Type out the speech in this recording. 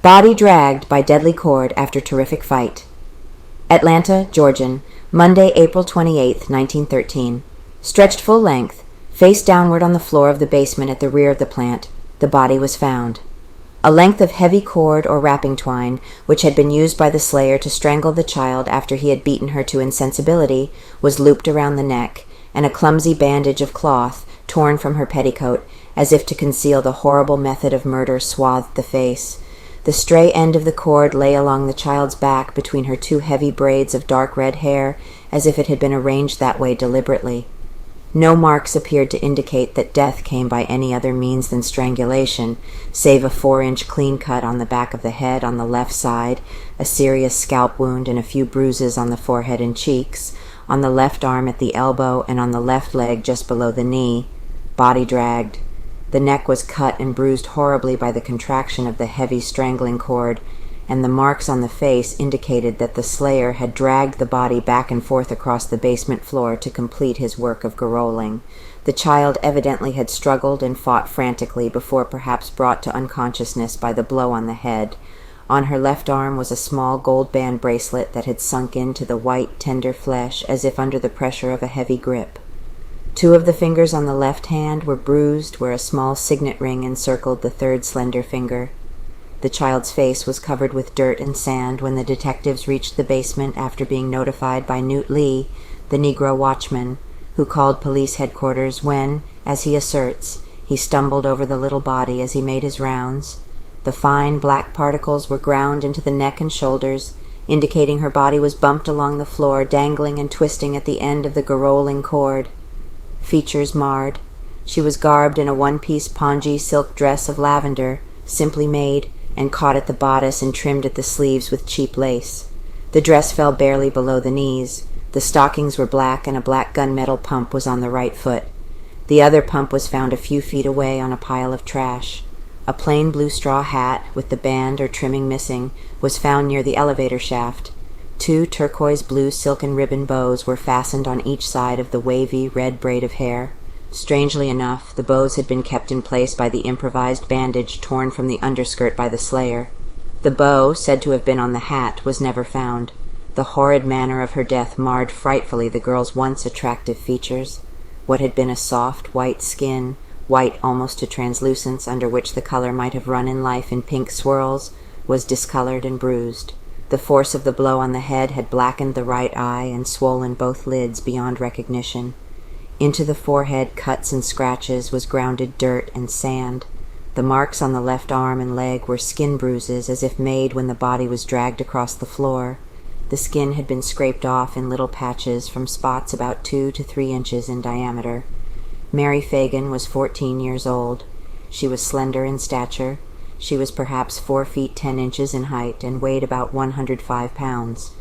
Body dragged by deadly cord after terrific fight. Atlanta Georgian, Monday, April 28, 1913. Stretched full length, face downward on the floor of the basement at the rear of the plant, the body was found. A length of heavy cord or wrapping twine, which had been used by the slayer to strangle the child after he had beaten her to insensibility, was looped around the neck, and a clumsy bandage of cloth, torn from her petticoat, as if to conceal the horrible method of murder, swathed the face. The stray end of the cord lay along the child's back between her two heavy braids of dark red hair, as if it had been arranged that way deliberately. No marks appeared to indicate that death came by any other means than strangulation, save a 4-inch clean cut on the back of the head on the left side, a serious scalp wound and a few bruises on the forehead and cheeks, on the left arm at the elbow and on the left leg just below the knee. Body dragged. The neck was cut and bruised horribly by the contraction of the heavy strangling cord, and the marks on the face indicated that the slayer had dragged the body back and forth across the basement floor to complete his work of garroling. The child evidently had struggled and fought frantically before perhaps brought to unconsciousness by the blow on the head. On her left arm was a small gold band bracelet that had sunk into the white, tender flesh as if under the pressure of a heavy grip. 2 of the fingers on the left hand were bruised where a small signet ring encircled the third slender finger. The child's face was covered with dirt and sand when the detectives reached the basement after being notified by Newt Lee, the Negro watchman, who called police headquarters when, as he asserts, he stumbled over the little body as he made his rounds. The fine black particles were ground into the neck and shoulders, indicating her body was bumped along the floor, dangling and twisting at the end of the garroling cord. Features marred. She was garbed in a one-piece pongee silk dress of lavender, simply made, and caught at the bodice and trimmed at the sleeves with cheap lace. The dress fell barely below the knees. The stockings were black, and a black gunmetal pump was on the right foot. The other pump was found a few feet away on a pile of trash. A plain blue straw hat, with the band or trimming missing, was found near the elevator shaft. 2 turquoise blue silken ribbon bows were fastened on each side of the wavy red braid of hair. Strangely enough, the bows had been kept in place by the improvised bandage torn from the underskirt by the slayer. The bow, said to have been on the hat, was never found. The horrid manner of her death marred frightfully the girl's once attractive features. What had been a soft, white skin, white almost to translucence, under which the color might have run in life in pink swirls, was discolored and bruised. The force of the blow on the head had blackened the right eye and swollen both lids beyond recognition. Into the forehead, cuts and scratches, was grounded dirt and sand. The marks on the left arm and leg were skin bruises, as if made when the body was dragged across the floor. The skin had been scraped off in little patches from spots about 2 to 3 inches in diameter. Mary Phagan was 14 years old. She was slender in stature. She was perhaps 4 feet 10 inches in height and weighed about 105 pounds.